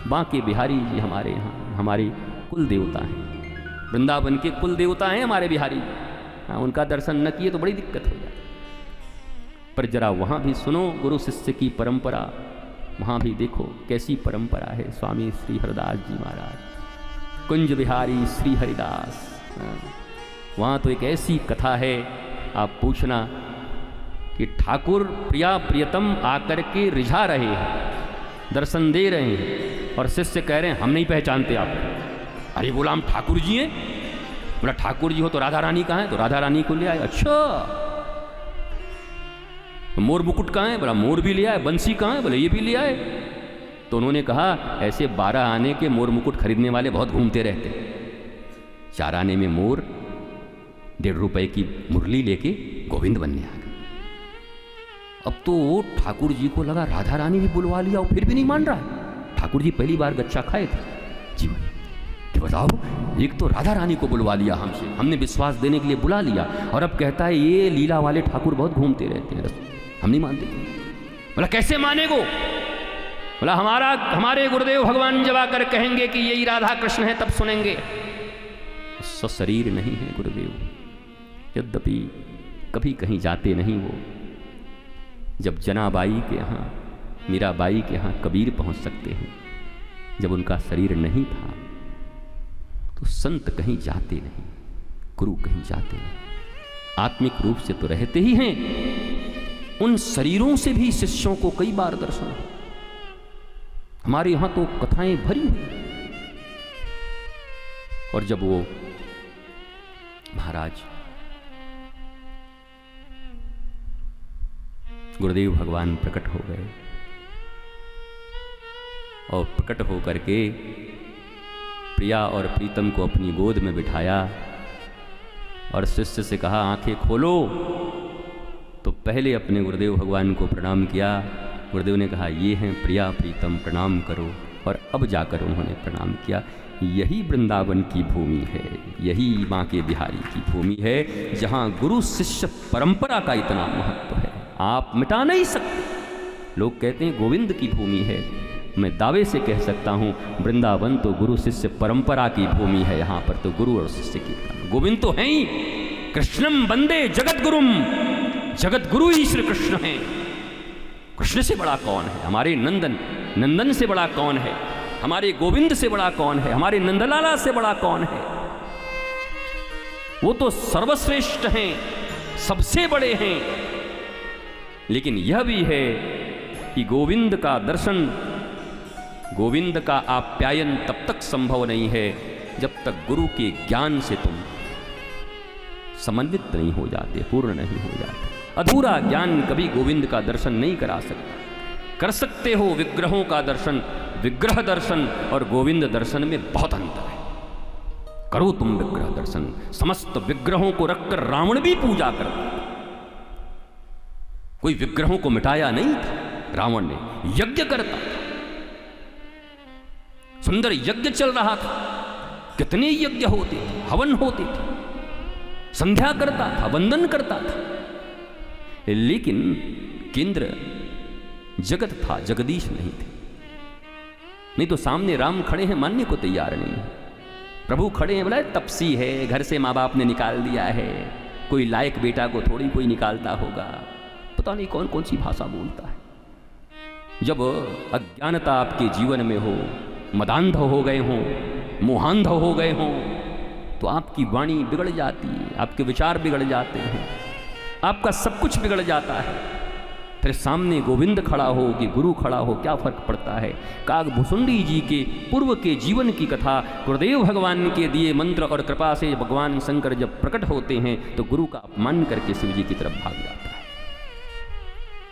बांके बिहारी जी हमारे यहाँ हमारे कुल देवता हैं, वृंदावन के कुल देवता हैं हमारे बिहारी जी। हाँ, उनका दर्शन न किए तो बड़ी दिक्कत हो जाए। पर जरा वहाँ भी सुनो गुरु शिष्य की परंपरा, वहाँ भी देखो कैसी परंपरा है। स्वामी श्री हरिदास जी महाराज, कुंज बिहारी श्री हरिदास, वहाँ तो एक ऐसी कथा है, आप पूछना कि ठाकुर प्रिया प्रियतम आकर के रिझा रहे हैं, दर्शन दे रहे हैं, और शिष्य कह रहे हैं हम नहीं पहचानते आपको। अरे बोला हम ठाकुर जी हैं। बोला ठाकुर जी हो तो राधा रानी कहाँ है? तो राधा रानी को ले आए। अच्छा मोर मुकुट कहाँ है? बोला मोर भी ले आए। बंसी कहाँ है? बोले ये भी ले आए। तो उन्होंने कहा ऐसे 12 आने के मोर मुकुट खरीदने वाले बहुत घूमते रहते, 4 आने में मोर 1.5 रुपए की मुरली लेके गोविंद बनने आ गए। अब तो ठाकुर जी को लगा राधा रानी भी बुलवा लिया और फिर भी नहीं मान रहा है। ठाकुर जी पहली बार गच्छा खाए थे जी, कि बताओ एक तो राधा रानी को बुलवा लिया हमसे, हमने विश्वास देने के लिए बुला लिया, और अब कहता है ये लीला वाले ठाकुर बहुत घूमते रहते हैं, हम नहीं मानते। बोला कैसे मानेगो? बोला हमारे गुरुदेव भगवान जब आकर कहेंगे कि यही राधा कृष्ण है तब सुनेंगे। सशरीर नहीं है गुरुदेव, यद्यपि कभी कहीं जाते नहीं वो। जब जनाबाई के यहाँ, मीराबाई के यहाँ कबीर पहुंच सकते हैं, जब उनका शरीर नहीं था तो संत कहीं जाते नहीं, गुरु कहीं जाते नहीं, आत्मिक रूप से तो रहते ही हैं। उन शरीरों से भी शिष्यों को कई बार दर्शन हो। हमारे यहां तो कथाएं भरी हुई। और जब वो महाराज गुरुदेव भगवान प्रकट हो गए और प्रकट होकर के प्रिया और प्रीतम को अपनी गोद में बिठाया और शिष्य से कहा आंखें खोलो, तो पहले अपने गुरुदेव भगवान को प्रणाम किया। गुरुदेव ने कहा ये हैं प्रिया प्रीतम, प्रणाम करो, और अब जाकर उन्होंने प्रणाम किया। यही वृंदावन की भूमि है, यही बांके बिहारी की भूमि है, जहाँ गुरु शिष्य परंपरा का इतना महत्व है, आप मिटा नहीं सकते। लोग कहते हैं गोविंद की भूमि है, मैं दावे से कह सकता हूँ वृंदावन तो गुरु शिष्य परंपरा की भूमि है। यहाँ पर तो गुरु और शिष्य की, गोविंद तो है ही, कृष्णम वंदे जगत गुरुम, जगत गुरु ही श्री कृष्ण हैं। कृष्ण से बड़ा कौन है? हमारे नंदन से बड़ा कौन है? हमारे गोविंद से बड़ा कौन है? हमारे नंदलाला से बड़ा कौन है? वो तो सर्वश्रेष्ठ हैं, सबसे बड़े हैं। लेकिन यह भी है कि गोविंद का दर्शन, गोविंद का आप्यायन तब तक संभव नहीं है जब तक गुरु के ज्ञान से तुम समन्वित नहीं हो जाते, पूर्ण नहीं हो जाते। अधूरा ज्ञान कभी गोविंद का दर्शन नहीं करा सकता। कर सकते हो विग्रहों का दर्शन, विग्रह दर्शन और गोविंद दर्शन में बहुत अंतर है। करो तुम विग्रह दर्शन, समस्त विग्रहों को रखकर रावण भी पूजा करता, कोई विग्रहों को मिटाया नहीं था। रावण ने यज्ञ करता था, सुंदर यज्ञ चल रहा था, कितने यज्ञ होते थे, हवन होते थे, संध्या करता था, वंदन करता था। लेकिन केंद्र जगत था, जगदीश नहीं थे। नहीं तो सामने राम खड़े हैं, मानने को तैयार नहीं है। प्रभु खड़े हैं, बोला तपसी है, घर से माँ बाप ने निकाल दिया है, कोई लायक बेटा को थोड़ी कोई निकालता होगा, पता नहीं कौन कौन सी भाषा बोलता है। जब अज्ञानता आपके जीवन में हो, मदांध हो गए हों, मोहांध हो गए हों, तो आपकी वाणी बिगड़ जाती है, आपके विचार बिगड़ जाते हैं, आपका सब कुछ बिगड़ जाता है। फिर सामने गोविंद खड़ा हो कि गुरु खड़ा हो, क्या फर्क पड़ता है। कागभुसुंडी जी के पूर्व के जीवन की कथा, गुरुदेव भगवान के दिए मंत्र और कृपा से भगवान शंकर जब प्रकट होते हैं तो गुरु का अपमान करके शिव जी की तरफ भाग जाता है।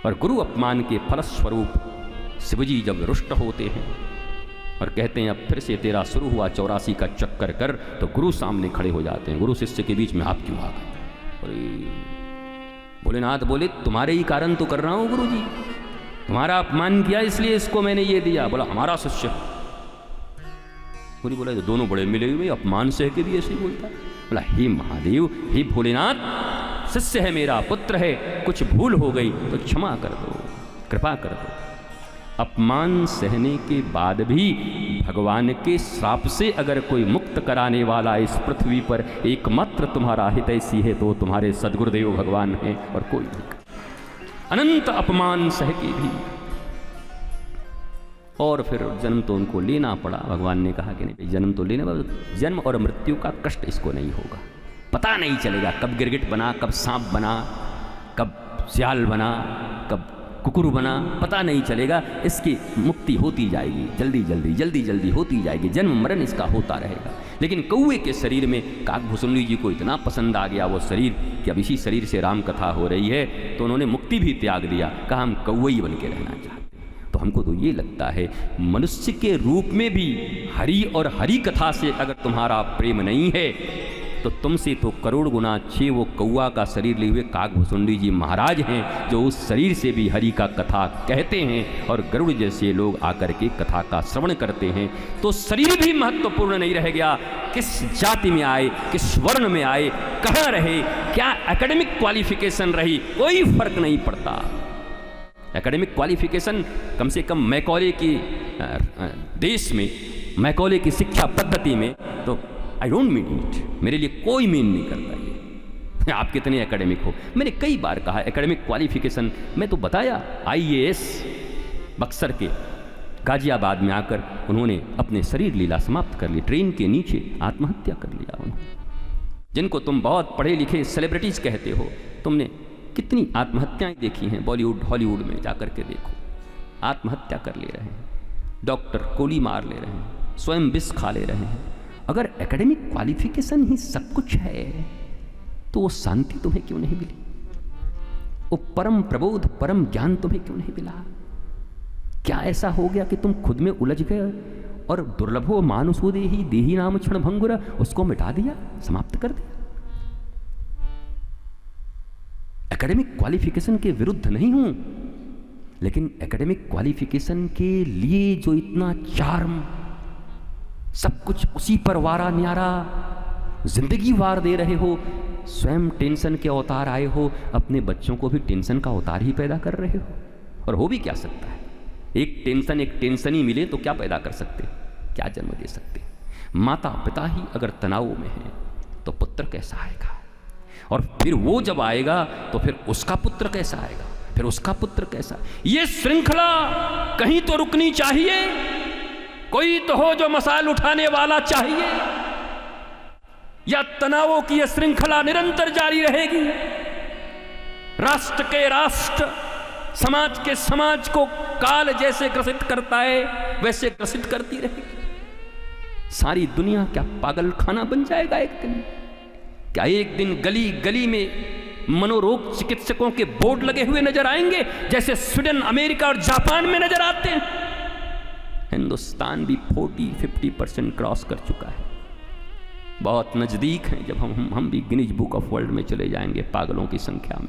और गुरु अपमान के फलस्वरूप शिव जी जब रुष्ट होते हैं और कहते हैं अब फिर से तेरा शुरू हुआ 84 का चक्कर कर, तो गुरु सामने खड़े हो जाते हैं। गुरु शिष्य के बीच में आप क्यों आ गए? अरे भोलेनाथ बोले तुम्हारे ही कारण तो कर रहा हूँ गुरु जी, तुम्हारा अपमान किया इसलिए इसको मैंने ये दिया। बोला हमारा शिष्य। गुरु बोला तो दोनों बड़े मिले हुए, अपमान सह के भी ऐसे ही बोलता। बोला हे महादेव, हे भोलेनाथ, शिष्य है मेरा, पुत्र है, कुछ भूल हो गई तो क्षमा कर दो, कृपा कर दो। अपमान सहने के बाद भी भगवान के श्राप से अगर कोई मुक्त कराने वाला इस पृथ्वी पर एकमात्र तुम्हारा हितैषी है तो तुम्हारे सद्गुरुदेव भगवान हैं और कोई नहीं। अनंत अपमान सह के भी और फिर जन्म तो उनको लेना पड़ा। भगवान ने कहा कि नहीं, जन्म तो लेना, जन्म और मृत्यु का कष्ट इसको नहीं होगा। पता नहीं चलेगा कब गिरगिट बना, कब सांप बना, कब सियाल बना, कब कुकुर बना, पता नहीं चलेगा। इसकी मुक्ति होती जाएगी, जल्दी जल्दी जल्दी जल्दी होती जाएगी। जन्म मरण इसका होता रहेगा। लेकिन कौवे के शरीर में काकभूषुंडी जी को इतना पसंद आ गया वो शरीर कि अब इसी शरीर से राम कथा हो रही है, तो उन्होंने मुक्ति भी त्याग दिया, कहा हम कौवे ही बन के रहना चाहते। तो हमको तो ये लगता है मनुष्य के रूप में भी हरि और हरि कथा से अगर तुम्हारा प्रेम नहीं है तो तुमसे तो करोड़ गुना अच्छे वो कौआ का शरीर लिए हुए काकभूषुंडी जी महाराज हैं, जो उस शरीर से भी हरि का कथा कहते हैं और गरुड़ जैसे लोग आकर के कथा का श्रवण करते हैं। तो शरीर भी महत्वपूर्ण नहीं रह गया, किस जाति में आए, किस वर्ण में आए, कहाँ रहे, क्या एकेडमिक क्वालिफिकेशन रही, कोई फर्क नहीं पड़ता। एकेडमिक क्वालिफिकेशन कम से कम मैकॉले की देश में, मैकॉले की शिक्षा पद्धति में तो आई डोंट मीन इट, मेरे लिए कोई मीन नहीं करता ये आप कितने एकेडमिक हो। मैंने कई बार कहा एकेडमिक क्वालिफिकेशन, मैं तो बताया IAS बक्सर के गाजियाबाद में आकर उन्होंने अपने शरीर लीला समाप्त कर ली, ट्रेन के नीचे आत्महत्या कर लिया उन्होंने। जिनको तुम बहुत पढ़े लिखे सेलिब्रिटीज कहते हो, तुमने कितनी आत्महत्याएं देखी हैं बॉलीवुड हॉलीवुड में जाकर के देखो, आत्महत्या कर ले रहे हैं, डॉक्टर गोली मार ले रहे हैं, स्वयं विष खा ले रहे हैं। अगर एकेडमिक क्वालिफिकेशन ही सब कुछ है तो वो शांति तुम्हें क्यों नहीं मिली, वो परम प्रबोध परम ज्ञान तुम्हें क्यों नहीं मिला? क्या ऐसा हो गया कि तुम खुद में उलझ गए और दुर्लभो मानुषो देहि देहि नाम क्षण भंगुर उसको मिटा दिया, समाप्त कर दिया? एकेडमिक क्वालिफिकेशन के विरुद्ध नहीं हूं, लेकिन एकेडमिक क्वालिफिकेशन के लिए जो इतना चार्म, सब कुछ उसी पर वारा न्यारा, जिंदगी वार दे रहे हो, स्वयं टेंशन के अवतार आए हो, अपने बच्चों को भी टेंशन का अवतार ही पैदा कर रहे हो। और हो भी क्या सकता है, एक टेंशन ही मिले तो क्या पैदा कर सकते, क्या जन्म दे सकते? माता पिता ही अगर तनाव में है तो पुत्र कैसा आएगा, और फिर वो जब आएगा तो फिर उसका पुत्र कैसा आएगा, फिर उसका पुत्र कैसा? ये श्रृंखला कहीं तो रुकनी चाहिए, कोई तो हो जो मसाल उठाने वाला चाहिए, या तनावों की यह श्रृंखला निरंतर जारी रहेगी? राष्ट्र के राष्ट्र, समाज के समाज को काल जैसे ग्रसित करता है वैसे ग्रसित करती रहेगी। सारी दुनिया क्या पागल खाना बन जाएगा एक दिन? क्या एक दिन गली गली में मनोरोग चिकित्सकों के बोर्ड लगे हुए नजर आएंगे जैसे स्वीडन, अमेरिका और जापान में नजर आते हैं? हिंदुस्तान भी 40-50% क्रॉस कर चुका है, बहुत नजदीक है जब हम भी गिनीज बुक ऑफ वर्ल्ड में चले जाएंगे पागलों की संख्या में।